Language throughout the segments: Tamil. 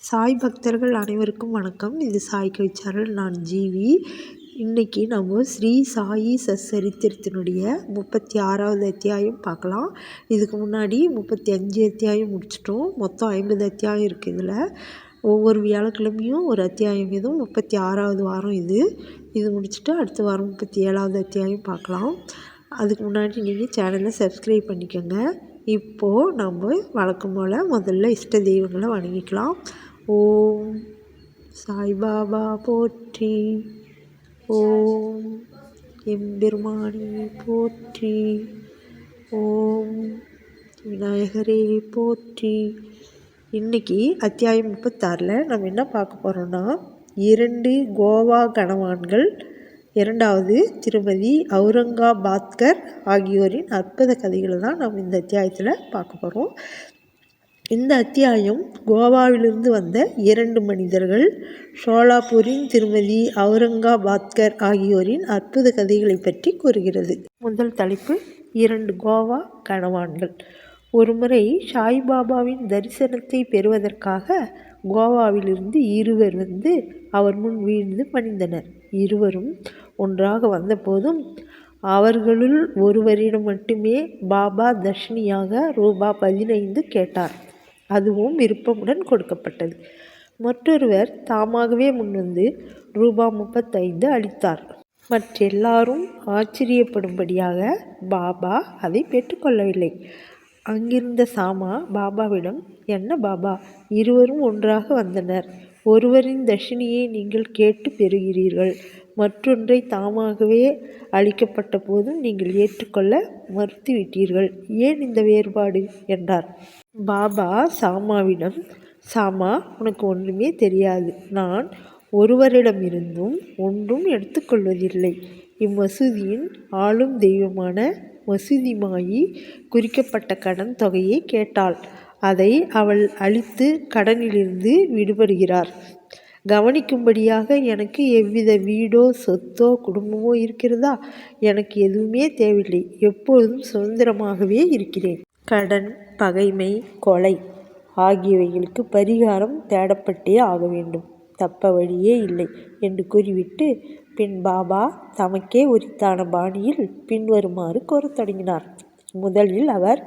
சாய் பக்தர்கள் அனைவருக்கும் வணக்கம். இது சாய் கவிச்சாரல். நான் ஜீவி. இன்றைக்கி நம்ம ஸ்ரீ சாயி சச்சரித்திரத்தினுடைய 36வது அத்தியாயம் பார்க்கலாம். இதுக்கு முன்னாடி 35 அத்தியாயம் முடிச்சிட்டோம். மொத்தம் 50 அத்தியாயம் இருக்குது. இதில் ஒவ்வொரு வியாழக்கிழமையும் ஒரு அத்தியாயம். இதுவும் 36வது வாரம். இது முடிச்சுட்டு அடுத்த வாரம் 37வது அத்தியாயம் பார்க்கலாம். அதுக்கு முன்னாடி நீங்கள் சேனலை சப்ஸ்கிரைப் பண்ணிக்கோங்க. இப்போது நம்ம வழக்கம் போல் முதல்ல இஷ்ட தெய்வங்களை வணங்கிக்கலாம். ஓம் சாய்பாபா போற்றி, ஓம் எம்பெருமானி போற்றி, ஓம் விநாயகரே போற்றி. இன்றைக்கி அத்தியாயம் 36ல் நம்ம என்ன பார்க்க போகிறோன்னா, 2 கோவா கணவான்கள், 2வது திருமதி அவுரங்காபாத்கர் ஆகியோரின் அற்புத கதைகளை தான் நம்ம இந்த அத்தியாயத்தில் பார்க்க போகிறோம். இந்த அத்தியாயம் கோவாவிலிருந்து வந்த 2 மனிதர்கள், ஷோலாப்பூரின் திருமதி அவுரங்காபாத்கர் ஆகியோரின் அற்புத கதைகளை பற்றி கூறுகிறது. முதல் தலைப்பு, 2 கோவா கணவான்கள். ஒருமுறை சாய்பாபாவின் தரிசனத்தை பெறுவதற்காக கோவாவிலிருந்து 2 வந்து அவர் முன் வீழ்ந்து பணிந்தனர். 2 ஒன்றாக வந்தபோதும் அவர்களுள் ஒருவரிடம் மட்டுமே பாபா தர்ஷினியாக ரூபா 15 கேட்டார். அதுவும் விருப்பமுடன் கொடுக்கப்பட்டது. மற்றொருவர் தாமாகவே முன்வந்து ரூபா 35 அளித்தார். மற்றெல்லாரும் ஆச்சரியப்படும்படியாக பாபா அதை பெற்றுக்கொள்ளவில்லை. அங்கிருந்த சாமா பாபாவிடம், என்ன பாபா, 2 ஒன்றாக வந்தனர். ஒருவரின் தர்ஷினியை நீங்கள் கேட்டு பெறுகிறீர்கள், மற்றொன்றை தாமாகவே அளிக்கப்பட்ட போதும் நீங்கள் ஏற்றுக்கொள்ள மறுத்துவிட்டீர்கள். ஏன் இந்த வேறுபாடு என்றார். பாபா சாமாவிடம், சாமா, உனக்கு ஒன்றுமே தெரியாது. நான் ஒருவரிடமிருந்தும் ஒன்றும் எடுத்துக்கொள்வதில்லை. இம்மசூதியின் ஆளும் தெய்வமான மசூதி மாயி குறிக்கப்பட்ட கடன் தொகையை கேட்டாள். அதை அவள் அளித்து கடனிலிருந்து விடுபடுகிறார். கவனிக்கும்படியாக எனக்கு எவ்வித வீடோ சொத்தோ குடும்பமோ இருக்கிறதா? எனக்கு எதுவுமே தேவையில்லை. எப்பொழுதும் சுதந்திரமாகவே இருக்கிறேன். கடன், பகைமை, கொலை ஆகியவைகளுக்கு பரிகாரம் தேடப்பட்டே ஆக வேண்டும். தப்ப வழியே இல்லை என்று கூறிவிட்டு பின் பாபா தமக்கே உரித்தான பாணியில் பின்வருமாறு கோரத் தொடங்கினார். முதலில் அவர்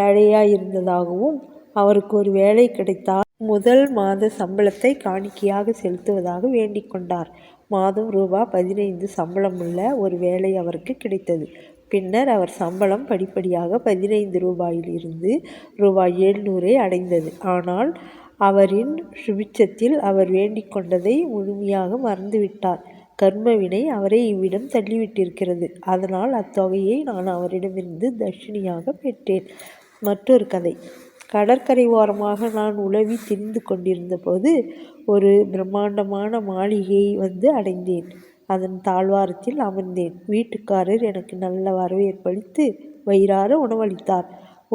ஏழையாயிருந்ததாகவும் அவருக்கு ஒரு வேலை கிடைத்தால் முதல் மாத சம்பளத்தை காணிக்கையாக செலுத்துவதாக வேண்டிக் கொண்டார். மாதம் ரூபா 15 சம்பளமுள்ள ஒரு வேலை அவருக்கு கிடைத்தது. பின்னர் அவர் சம்பளம் படிப்படியாக 15 ரூபாயிலிருந்து ரூபாய் 700 அடைந்தது. ஆனால் அவரின் சுபிட்சத்தில் அவர் வேண்டிக் கொண்டதை முழுமையாக மறந்துவிட்டார். கர்மவினை அவரை இவ்விடம் தள்ளிவிட்டிருக்கிறது. அதனால் அத்தொகையை நான் அவரிடமிருந்து தர்ஷினியாக பெற்றேன். மற்றொரு கதை. கடற்கரை ஓரமாக நான் உலவி திரிந்து கொண்டிருந்த போது ஒரு பிரம்மாண்டமான மாளிகையை வந்து அடைந்தேன். அதன் தாழ்வாரத்தில் அமர்ந்தேன். வீட்டுக்காரர் எனக்கு நல்ல வரவேற்பளித்து வயிறார உணவளித்தார்.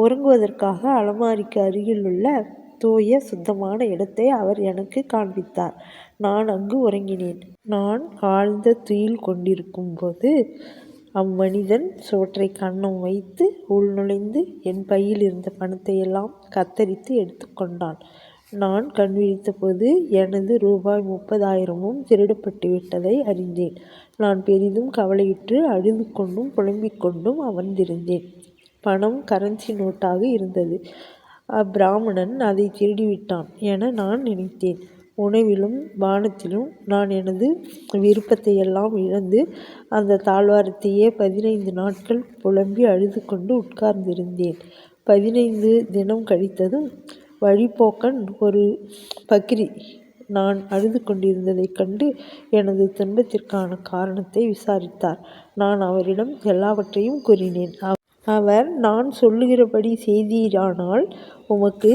உறங்குவதற்காக அலமாரிக்கு அருகிலுள்ள தூய சுத்தமான இடத்தை அவர் எனக்கு காண்பித்தார். நான் அங்கு உறங்கினேன். நான் ஆழ்ந்த துயில் கொண்டிருக்கும் போது அம்மனிதன் சுவற்றை கன்னம் வைத்து உள்நுழைந்து என் பையில் இருந்த பணத்தை எல்லாம் கத்தரித்து எடுத்துக்கொண்டான். நான் கண் விழித்த போது எனது ரூபாய் 30,000 திருடப்பட்டு விட்டதை அறிந்தேன். நான் பெரிதும் கவலையுற்று அழுது கொண்டும் புலம்பிக் கொண்டும் அமர்ந்திருந்தேன். பணம் கரன்சி நோட்டாக இருந்தது. அப்பிராமணன் அதை திருடிவிட்டான் என நான் நினைத்தேன். உணவிலும் பானத்திலும் நான் எனது விருப்பத்தை எல்லாம் இழந்து அந்த தாழ்வாரத்தையே 15 நாட்கள் புலம்பி அழுது கொண்டு உட்கார்ந்திருந்தேன். 15 தினம் கழித்ததும் வழிபோக்கன் ஒரு பக்ரி நான் அழுது கொண்டிருந்ததைக் கண்டு எனது துன்பத்திற்கான காரணத்தை விசாரித்தார். நான் அவரிடம் எல்லாவற்றையும் கூறினேன். அவர், நான் சொல்லுகிறபடி செய்தீரானால் உமக்கு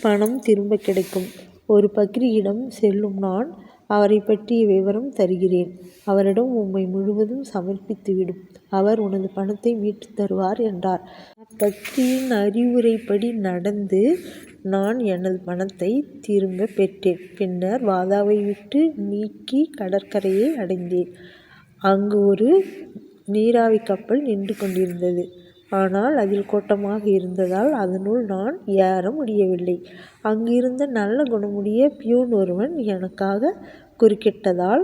பணம் திரும்ப கிடைக்கும். ஒரு பக்ரியிடம் செல்லும் நான் அவரை பற்றிய விவரம் தருகிறேன். அவரிடம் உம்மை முழுவதும் சமர்ப்பித்துவிடும். அவர் உனது பணத்தை மீட்டு தருவார் என்றார். பக்தியின் அறிவுரைப்படி நடந்து நான் எனது பணத்தை திரும்ப பெற்றேன். பின்னர் வாதாவை விட்டு நீக்கி கடற்கரையை அடைந்தேன். அங்கு ஒரு நீராவி கப்பல் நின்று கொண்டிருந்தது. ஆனால் அதில் கூட்டமாக இருந்ததால் அதனுள் நான் ஏற முடியவில்லை. அங்கிருந்த நல்ல குணமுடைய பியூன் ஒருவன் எனக்காக குறுக்கிட்டதால்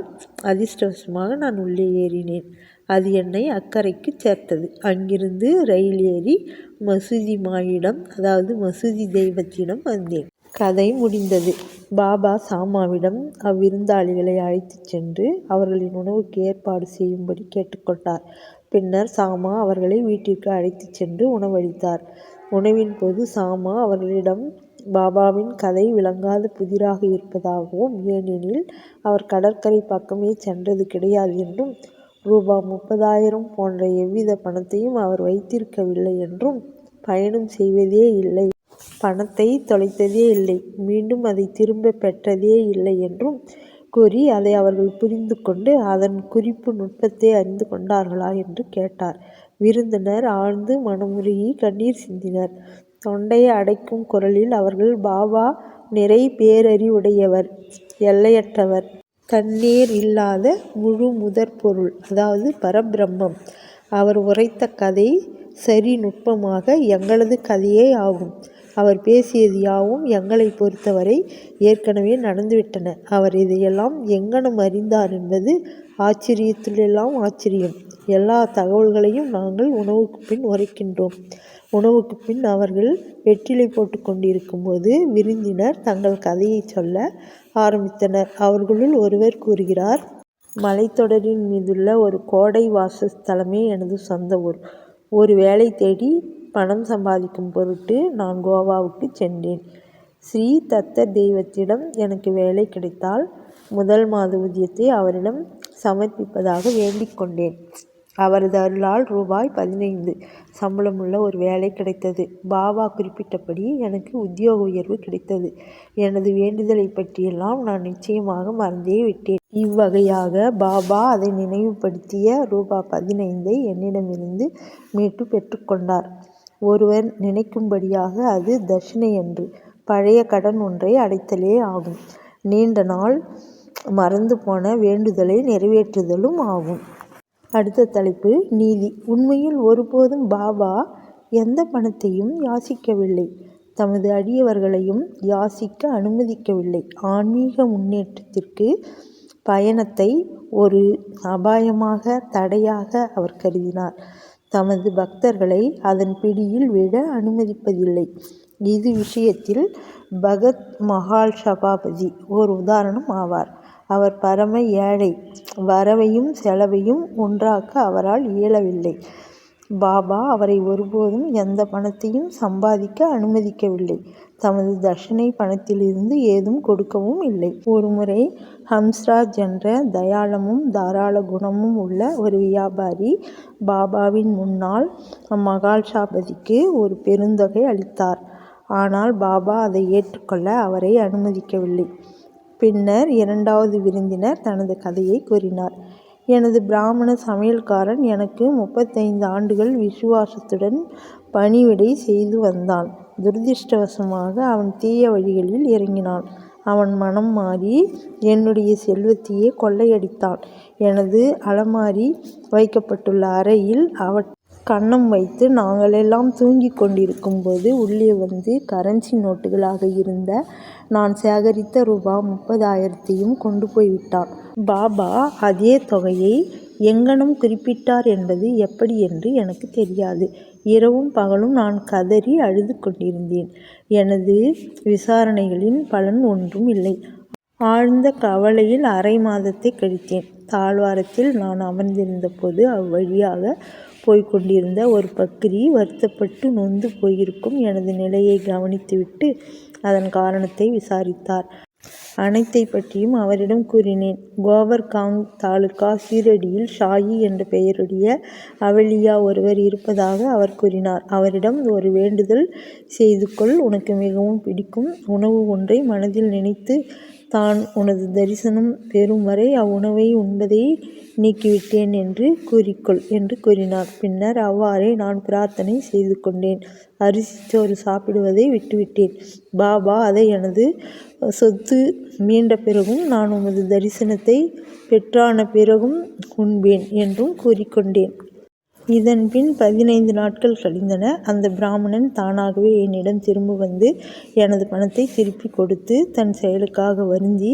அதிர்ஷ்டவசமாக நான் உள்ளே ஏறினேன். அது என்னை அக்கரைக்கு சேர்த்தது. அங்கிருந்து ரயில் ஏறி மசூதி மாயிடம், அதாவது மசூதி தெய்வத்திடம் வந்தேன். கதை முடிந்தது. பாபா சாமாவிடம் அவ்விருந்தாளிகளை அழைத்துச் சென்று அவர்களின் உணவுக்கு ஏற்பாடு செய்யும்படி கேட்டுக்கொண்டார். பின்னர் சாமா அவர்களை வீட்டிற்கு அழைத்துச் சென்று உணவளித்தார். உணவின் போது சாமா அவர்களிடம் பாபாவின் கதை விளங்காத புதிராக இருப்பதாகவும், ஏனெனில் அவர் கடற்கரை பக்கமே சென்றது கிடையாது என்றும், ரூபா 30,000 போன்ற எவ்வித பணத்தையும் அவர் வைத்திருக்கவில்லை என்றும், பயணம் செய்வதே இல்லை, பணத்தை தொலைத்ததே இல்லை, மீண்டும் அதை திரும்ப பெற்றதே இல்லை என்றும் கூறி அதை அவர்கள் புரிந்து கொண்டு அதன் குறிப்பு நுட்பத்தை அறிந்து கொண்டார்களா என்று கேட்டார். விருந்தினர் ஆழ்ந்து மனமுருகி கண்ணீர் சிந்தினர். தொண்டையை அடைக்கும் குரலில் அவர்கள், பாபா நிறை பேரறிவுடையவர், எல்லையற்றவர், தன்னேர் இல்லாத முழு முதற் பொருள், அதாவது பரபிரம்மம். அவர் உரைத்த கதை சரி நுட்பமாக எங்களது கதையே ஆகும். அவர் பேசியது யாவும் எங்களை பொறுத்தவரை ஏற்கனவே நடந்துவிட்டன. அவர் இதையெல்லாம் எங்கனம் அறிந்தார் என்பது ஆச்சரியத்திலெல்லாம் ஆச்சரியம். எல்லா தகவல்களையும் நாங்கள் உணவுக்கு பின் உரைக்கின்றோம். உணவுக்கு பின் அவர்கள் வெற்றிலை போட்டு கொண்டிருக்கும் போது விருந்தினர் தங்கள் கதையை சொல்ல ஆரம்பித்தனர். அவர்களுள் ஒருவர் கூறுகிறார், மலைத்தொடரின் மீதுள்ள ஒரு கோடை வாசஸ்தலமே எனது சொந்த ஊர். ஒரு வேலை தேடி பணம் சம்பாதிக்கும் பொருட்டு நான் கோவாவுக்கு சென்றேன். ஸ்ரீ தத்த தெய்வத்திடம் எனக்கு வேலை கிடைத்தால் முதல் மாத ஊதியத்தை அவரிடம் சமர்ப்பிப்பதாக வேண்டிக் கொண்டேன். அவரது அருளால் ரூபாய் 15 சம்பளமுள்ள ஒரு வேலை கிடைத்தது. பாபா குறிப்பிட்டபடி எனக்கு உத்தியோக உயர்வு கிடைத்தது. எனது வேண்டுதலை பற்றியெல்லாம் நான் நிச்சயமாக மறந்தே விட்டேன். இவ்வகையாக பாபா அதை நினைவுபடுத்திய ரூபாய் 15 என்னிடமிருந்து மீட்டு பெற்றுக்கொண்டார். ஒருவர் நினைக்கும்படியாக அது தட்சிணை அன்று, பழைய கடன் ஒன்றை அடைத்தலே ஆகும். நீண்ட நாள் மறந்து போன வேண்டுதலை நிறைவேற்றுதலும் ஆகும். அடுத்த தலைப்பு நீதி. உண்மையில் ஒருபோதும் பாபா எந்த பணத்தையும் யாசிக்கவில்லை, தமது அடியவர்களையும் யாசிக்க அனுமதிக்கவில்லை. ஆன்மீக முன்னேற்றத்திற்கு பயணத்தை ஒரு அபாயமாக, தடையாக அவர் கருதினார். தமது பக்தர்களை அதன் பிடியில் விழ அனுமதிப்பதில்லை. இது விஷயத்தில் பகத் மஹால் சபாபதி ஓர் உதாரணம் ஆவார். அவர் பரம ஏழை. வரவையும் செலவையும் ஒன்றாக்க அவரால் இயலவில்லை. பாபா அவரை ஒருபோதும் எந்த பணத்தையும் சம்பாதிக்க அனுமதிக்கவில்லை. தமது தட்சிணை பணத்திலிருந்து ஏதும் கொடுக்கவும் இல்லை. ஒருமுறை ஹம்ஸ்ராஜ் என்ற தயாளமும் தாராள குணமும் உள்ள ஒரு வியாபாரி பாபாவின் முன்னால் மகால்சாபதிக்கு ஒரு பெருந்தொகை அளித்தார். ஆனால் பாபா அதை ஏற்றுக்கொள்ள அவரை அனுமதிக்கவில்லை. பின்னர் இரண்டாவது விருந்தினர் தனது கதையை கூறினார். எனது பிராமண சமையல்காரன் எனக்கு 35 ஆண்டுகள் விசுவாசத்துடன் பணிவிடை செய்து வந்தான். துரதிர்ஷ்டவசமாக அவன் தீய வழிகளில் இறங்கினான். அவன் மனம் மாறி என்னுடைய செல்வத்தையே கொள்ளையடித்தான். எனது அலமாரி வைக்கப்பட்டுள்ள அறையில் கன்னம் வைத்து நாங்களெல்லாம் தூங்கிக் கொண்டிருக்கும் போது உள்ளே வந்து கரன்சி நோட்டுகளாக இருந்த நான் சேகரித்த ரூபாய் 30,000 கொண்டு போய்விட்டான். பாபா அதே தொகையை எங்கனம் குறிப்பிட்டார் என்பது எப்படி என்று எனக்கு தெரியாது. இரவும் பகலும் நான் கதறி அழுது கொண்டிருந்தேன். எனது விசாரணைகளின் பலன் ஒன்றும் இல்லை. ஆழ்ந்த கவலையில் அரை மாதத்தை கழித்தேன். தாழ்வாரத்தில் நான் அமர்ந்திருந்த போது அவ்வழியாக போய்கொண்டிருந்த ஒரு பக்ரி வருத்தப்பட்டு நொந்து போயிருக்கும் எனது நிலையை கவனித்துவிட்டு அதன் காரணத்தை விசாரித்தார். அனைத்தை பற்றியும் அவரிடம் கூறினேன். கோவர்காங் தாலுகா சீரடியில் ஷாயி என்ற பெயருடைய அவலியா ஒருவர் இருப்பதாக அவர் கூறினார். அவரிடம் ஒரு வேண்டுதல் செய்து கொள், உனக்கு மிகவும் பிடிக்கும் உணவு ஒன்றை மனதில் நினைத்து தான் உனது தரிசனம் பெறும் வரை அவ்வுணவை உண்பதை நீக்கிவிட்டேன் என்று கூறிக்கொள் என்று கூறினார். பின்னர் அவ்வாறே நான் பிரார்த்தனை செய்து கொண்டேன். அரிசிச்சோறு சாப்பிடுவதை விட்டுவிட்டேன். பாபா அதை எனது சொத்து மீண்ட பிறகும் நான் உமது தரிசனத்தை பெற்றான பிறகும் உண்பேன் என்றும் கூறிக்கொண்டேன். இதன்பின் 15 நாட்கள் கழிந்தன. அந்த பிராமணன் தானாகவே என்னிடம் திரும்ப வந்து எனது பணத்தை திருப்பிக் கொடுத்து தன் செயலுக்காக வருந்தி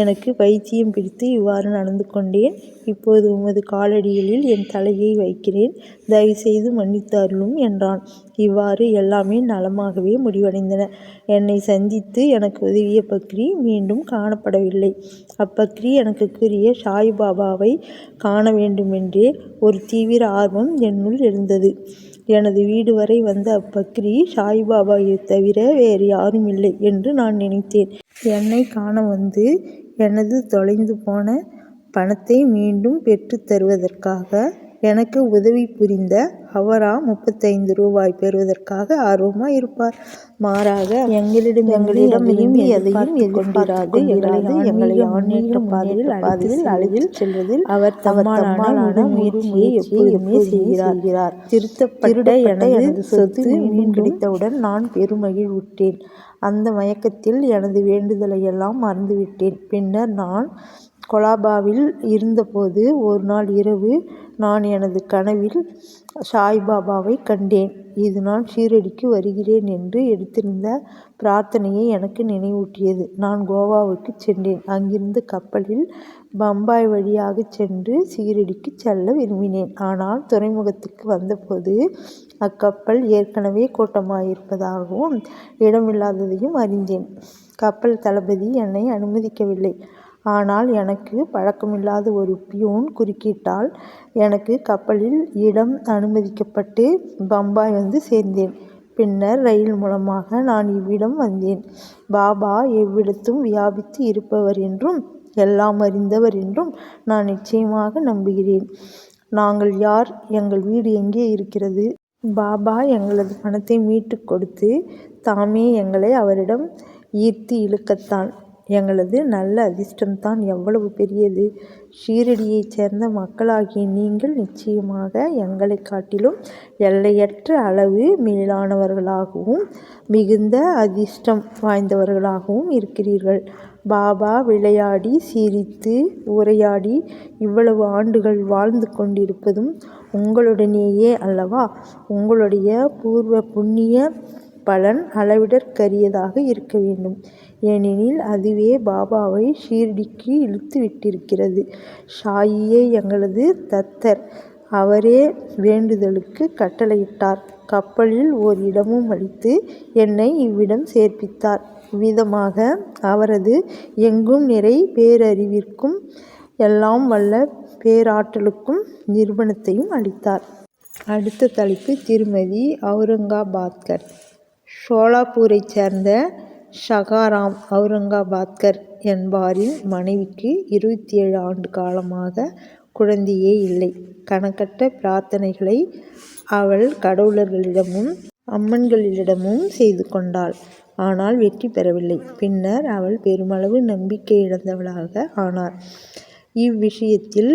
எனக்கு பைத்தியம் பிடித்து இவ்வாறு நடந்து கொண்டேன். இப்போது உமது காலடிகளில் என் தலையை வைக்கிறேன். தயவுசெய்து மன்னித்து அருளும் என்றான். இவ்வாறு எல்லாமே நலமாகவே முடிவடைந்தன. என்னை சந்தித்து எனக்கு உதவிய பக்ரி மீண்டும் காணப்படவில்லை. அப்பக்ரி எனக்கு கூறிய சாயிபாபாவை காண வேண்டுமென்றே ஒரு தீவிர ஆர்வம் என்னுள் எழுந்தது. எனது வீடு வரை வந்த அப்பக்ரி சாயிபாபாவை தவிர வேறு யாரும் இல்லை என்று நான் நினைத்தேன். என்னை காண வந்து எனது தொலைந்து போன பணத்தை மீண்டும் பெற்றுத் தருவதற்காக எனக்கு உதவி புரிந்த அவரா 35 ரூபாய் பெறுவதற்காக ஆர்வமாய் இருப்பார். மாறாக எங்களிடம் எதையும் எதிர்பார்த்து எங்களை ஆன்மீக பாதையில் அழைத்துச் செல்வதில் அவர் தம்மாலான முயற்சியை எப்போதுமே செய்கிறார். திருத்தப்பட்ட எனது சொத்து மீண்டும் கிடைத்தவுடன் நான் பெருமகிழ்வுற்றேன். அந்த மயக்கத்தில் எனது வேண்டுதலையெல்லாம் மறந்துவிட்டேன். பின்னர் நான் கொலாபாவில் இருந்தபோது ஒரு நாள் இரவு நான் எனது கனவில் சாய்பாபாவை கண்டேன். இது நான் ஷீரடிக்கு வருகிறேன் என்று எடுத்திருந்த பிரார்த்தனையை எனக்கு நினைவூட்டியது. நான் கோவாவுக்கு சென்றேன். அங்கிருந்து கப்பலில் பம்பாய் வழியாக சென்று ஷீரடிக்கு செல்ல விரும்பினேன். ஆனால் துறைமுகத்துக்கு வந்தபோது அக்கப்பல் ஏற்கனவே கூட்டமாயிருப்பதாகவும் இடமில்லாததையும் அறிந்தேன். கப்பல் தளபதி என்னை அனுமதிக்கவில்லை. ஆனால் எனக்கு பழக்கமில்லாத ஒரு பியூன் குறுக்கிட்டால் எனக்கு கப்பலில் இடம் அனுமதிக்கப்பட்டு பம்பாய் வந்து சேர்ந்தேன். பின்னர் ரயில் மூலமாக நான் இவ்விடம் வந்தேன். பாபா எவ்விடத்தும் வியாபித்து இருப்பவர் என்றும் எல்லாம் அறிந்தவர் என்றும் நான் நிச்சயமாக நம்புகிறேன். நாங்கள் யார்? எங்கள் வீடு எங்கே இருக்கிறது? பாபா எங்களது பணத்தை மீட்டுக் கொடுத்து தாமே எங்களை அவரிடம் ஈர்த்து இழுக்கத்தான். எங்களது நல்ல அதிர்ஷ்டம்தான் எவ்வளவு பெரியது! ஷீரடியைச் சேர்ந்த மக்களாகிய நீங்கள் நிச்சயமாக எங்களைக் காட்டிலும் எல்லையற்ற அளவு மேலானவர்களாகவும் மிகுந்த அதிர்ஷ்டம் வாய்ந்தவர்களாகவும் இருக்கிறீர்கள். பாபா விளையாடி சிரித்து உரையாடி இவ்வளவு ஆண்டுகள் வாழ்ந்து கொண்டிருப்பதும் உங்களுடனேயே அல்லவா? உங்களுடைய பூர்வ புண்ணிய பலன் அளவிடற்கரியதாக இருக்க வேண்டும். ஏனெனில் அதுவே பாபாவை ஷீரடிக்கு இழுத்து விட்டிருக்கிறது. ஷாயியே எங்களது தத்தர். அவரே வேண்டுதலுக்கு கட்டளையிட்டார். கப்பலில் ஓர் இடமும் அளித்து என்னை இவ்விடம் சேர்ப்பித்தார். இவ்விதமாக அவரது எங்கும் நிறை பேரறிவிற்கும் எல்லாம் வல்ல பேராற்றலுக்கும் நிரூபணத்தையும் அளித்தார். அடுத்த தலைப்பு திருமதி அவுரங்காபாத்கர். ஷோலாப்பூரைச் சேர்ந்த ஷகாராம் அவுரங்காபாத்கர் என்பாரின் மனைவிக்கு 27 ஆண்டு காலமாக குழந்தையே இல்லை. கணக்கற்ற பிரார்த்தனைகளை அவள் கடவுளர்களிடமும் அம்மன்களிடமும் செய்து கொண்டாள். ஆனால் வெற்றி பெறவில்லை. பின்னர் அவள் பெருமளவு நம்பிக்கை இழந்தவளாக ஆனார். இவ்விஷயத்தில்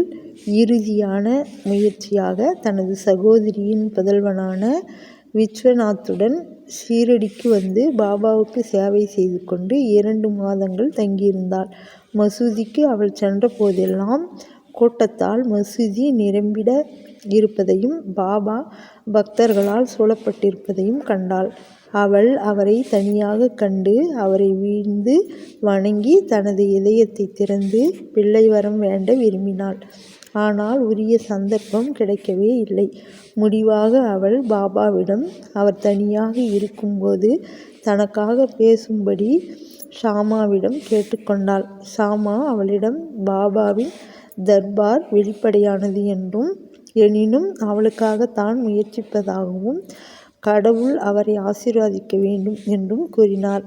இறுதியான முயற்சியாக தனது சகோதரியின் புதல்வனான விஸ்வநாத்துடன் ஷீரடிக்கு வந்து பாபாவுக்கு சேவை செய்து கொண்டு 2 மாதங்கள் தங்கியிருந்தாள். மசூதிக்கு அவள் சென்ற போதெல்லாம் கூட்டத்தால் மசூதி நிரம்பிட இருப்பதையும் பாபா பக்தர்களால் சூழப்பட்டிருப்பதையும் கண்டாள். அவள் அவரை தனியாக கண்டு அவரை வீழ்ந்து வணங்கி தனது இதயத்தை திறந்து பிள்ளை வரம் வேண்ட விரும்பினாள். ஆனால் உரிய சந்தர்ப்பம் கிடைக்கவே இல்லை. முடிவாக அவள் பாபாவிடம் அவர் தனியாக இருக்கும்போது தனக்காக பேசும்படி ஷாமாவிடம் கேட்டுக்கொண்டாள். ஷாமா அவளிடம் பாபாவின் தர்பார் வெளிப்படையானது என்றும் எனினும் அவளுக்காக தான் முயற்சிப்பதாகவும் கடவுள் அவரை ஆசீர்வதிக்க வேண்டும் என்றும் கூறினார்.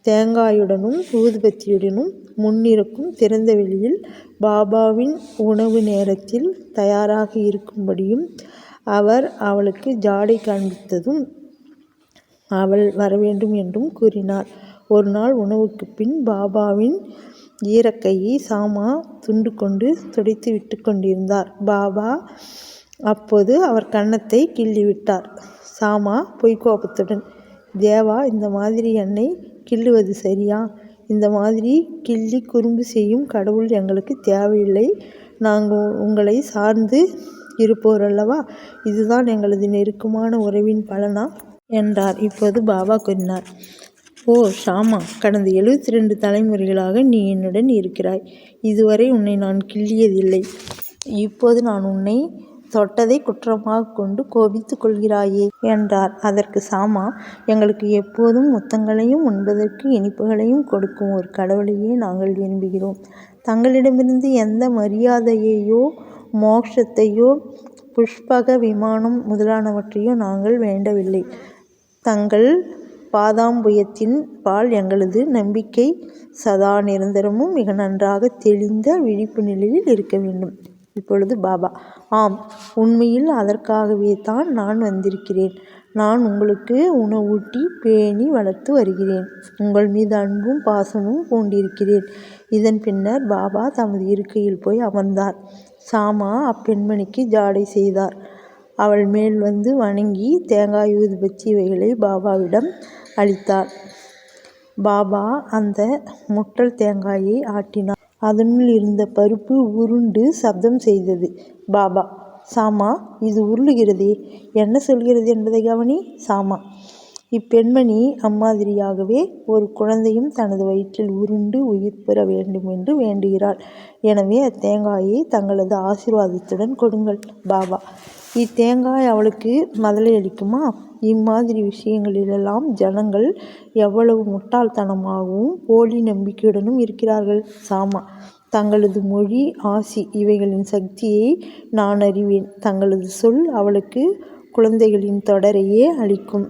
தேங்காயுடனும் ஊதுபத்தியுடனும் முன்னிருக்கும் திறந்த வெளியில் பாபாவின் உணவு நேரத்தில் தயாராக இருக்கும்படியும் அவர் அவளுக்கு ஜாடை காண்பித்ததும் அவள் வரவேண்டும் என்றும் கூறினார். ஒரு நாள் உணவுக்கு பின் பாபாவின் ஈரக்கையை ஷாமா துண்டு கொண்டு துடைத்து விட்டு கொண்டிருந்தார். பாபா அப்போது அவர் கன்னத்தை கிள்ளிவிட்டார். ஷாமா பொய்க்கோபத்துடன், தேவா, இந்த மாதிரி என்னை கிள்ளுவது சரியா? இந்த மாதிரி கிள்ளி குறும்பு செய்யும் கடவுள் எங்களுக்கு தேவையில்லை. நாங்கள் உங்களை சார்ந்து இருப்போர் அல்லவா. இதுதான் எங்களது நெருக்கமான உறவின் பலனா என்றார். இப்போது பாபா கூறினார், ஓ ஷாமா, கடந்த 72 தலைமுறைகளாக நீ என்னுடன் இருக்கிறாய். இதுவரை உன்னை நான் கிள்ளியதில்லை. இப்போது நான் உன்னை தொட்டதை குற்றமாக கொண்டு கோபித்துக் கொள்கிறாயே என்றார். அதற்கு சாமா, எங்களுக்கு எப்போதும் முத்தங்களையும் உண்பதற்கு இனிப்புகளையும் கொடுக்கும் ஒரு கடவுளையே நாங்கள் விரும்புகிறோம். தங்களிடமிருந்து எந்த மரியாதையையோ மோட்சத்தையோ புஷ்பக விமானம் முதலானவற்றையோ நாங்கள் வேண்டவில்லை. தங்கள் பாதாம்புயத்தின் பால் எங்களது நம்பிக்கை சதா நிரந்தரமும் மிக நன்றாக தெளிந்த விழிப்பு நிலையில் இருக்க வேண்டும். இப்பொழுது பாபா, ஆம், உண்மையில் அதற்காகவே தான் நான் வந்திருக்கிறேன். நான் உங்களுக்கு உணவூட்டி பேணி வளர்த்து வருகிறேன். உங்கள் மீது அன்பும் பாசமும் பூண்டிருக்கிறேன். இதன் பின்னர் பாபா தமது இருக்கையில் போய் அமர்ந்தார். சாமா அப்பெண்மணிக்கு ஜாடை செய்தார். அவள் மேல் வந்து வணங்கி தேங்காய், ஊதுபத்தி இவைகளை பாபாவிடம் அளித்தார். பாபா அந்த முட்டல் தேங்காயை ஆட்டினார். அதனுள் இருந்த பருப்பு உருண்டு சப்தம் செய்தது. பாபா, சாமா, இது உருளுகிறதே, என்ன சொல்கிறது என்பதை கவனி. சாமா, இப்பெண்மணி அம்மாதிரியாகவே ஒரு குழந்தையும் தனது வயிற்றில் உருண்டு உயிர் பெற வேண்டும் என்று வேண்டுகிறாள். எனவே அத்தேங்காயை தங்களது ஆசீர்வாதத்துடன் கொடுங்கள். பாபா, இத்தேங்காய் அவளுக்கு மதலை அளிக்குமா? இம்மாதிரி விஷயங்களிலெல்லாம் ஜனங்கள் எவ்வளவு முட்டாள்தனமாகவும் போலி நம்பிக்கையுடனும் இருக்கிறார்கள். சாமா, தங்களது மொழி, ஆசி இவைகளின் சக்தியை நான் அறிவேன். தங்களது சொல் அவளுக்கு குழந்தைகளின் தொடரையே அளிக்கும்.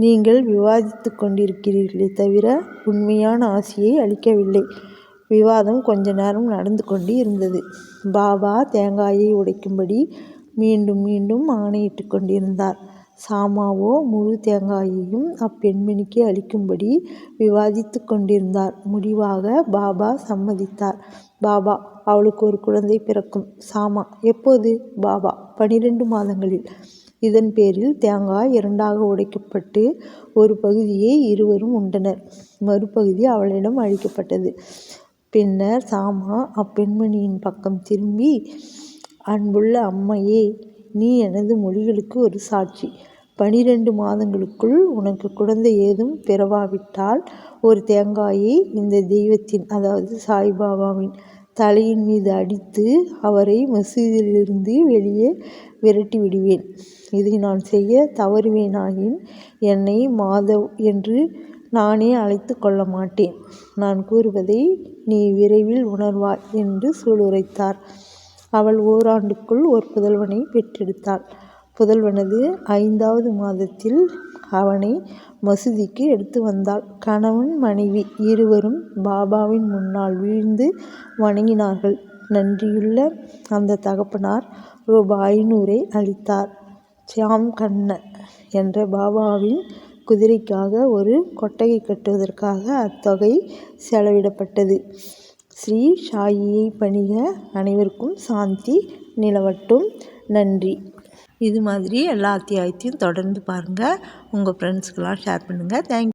நீங்கள் விவாதித்து கொண்டிருக்கிறீர்களே தவிர உண்மையான ஆசியை அளிக்கவில்லை. விவாதம் கொஞ்ச நேரம் நடந்து கொண்டு இருந்தது. பாபா தேங்காயை உடைக்கும்படி மீண்டும் மீண்டும் ஆணையிட்டு கொண்டிருந்தார். சாமாவோ முழு தேங்காயையும் அப்பெண்மணிக்கு அளிக்கும்படி விவாதித்து கொண்டிருந்தார். முடிவாக பாபா சம்மதித்தார். பாபா, அவளுக்கு ஒரு குழந்தை பிறக்கும். சாமா, எப்போது? பாபா, 12 மாதங்களில். இதன் பேரில் தேங்காய் 2ஆக உடைக்கப்பட்டு ஒரு பகுதியை இருவரும் உண்டனர். மறுபகுதி அவளிடம் அளிக்கப்பட்டது. பின்னர் சாமா அப்பெண்மணியின் பக்கம் திரும்பி, அன்புள்ள அம்மையே, நீ எனது மொழிகளுக்கு ஒரு சாட்சி. 12 மாதங்களுக்குள் உனக்கு குழந்தை ஏதும் பிறவாவிட்டால் ஒரு தேங்காயை இந்த தெய்வத்தின், அதாவது சாய்பாபாவின் தலையின் மீது அடித்து அவரை மசூதியிலிருந்து வெளியே விரட்டி விடுவேன். இதை நான் செய்ய தவறுவேனாயின் என்னை மாதவ் என்று நானே அழைத்து கொள்ள மாட்டேன். நான் கூறுவதை நீ விரைவில் உணர்வாய் என்று சூளுரைத்தார். அவள் ஓராண்டுக்குள் ஒரு புதல்வனை பெற்றெடுத்தாள். புதல்வனது 5வது மாதத்தில் அவனை மசூதிக்கு எடுத்து வந்தாள். கணவன் மனைவி இருவரும் பாபாவின் முன்னால் வீழ்ந்து வணங்கினார்கள். நன்றியுள்ள அந்த தகப்பனார் ரூபாய் 500 அளித்தார். ஷியாம் கண்ண என்ற பாபாவின் குதிரைக்காக ஒரு கொட்டகை கட்டுவதற்காக அத்தொகை செலவிடப்பட்டது. ஸ்ரீ சாயியை பணிக. அனைவருக்கும் சாந்தி நிலவட்டும். நன்றி. இது மாதிரி எல்லா அத்தியாயத்தையும் தொடர்ந்து பாருங்கள். உங்கள் ஃப்ரெண்ட்ஸ்க்கெலாம் ஷேர் பண்ணுங்கள். தேங்க்யூ.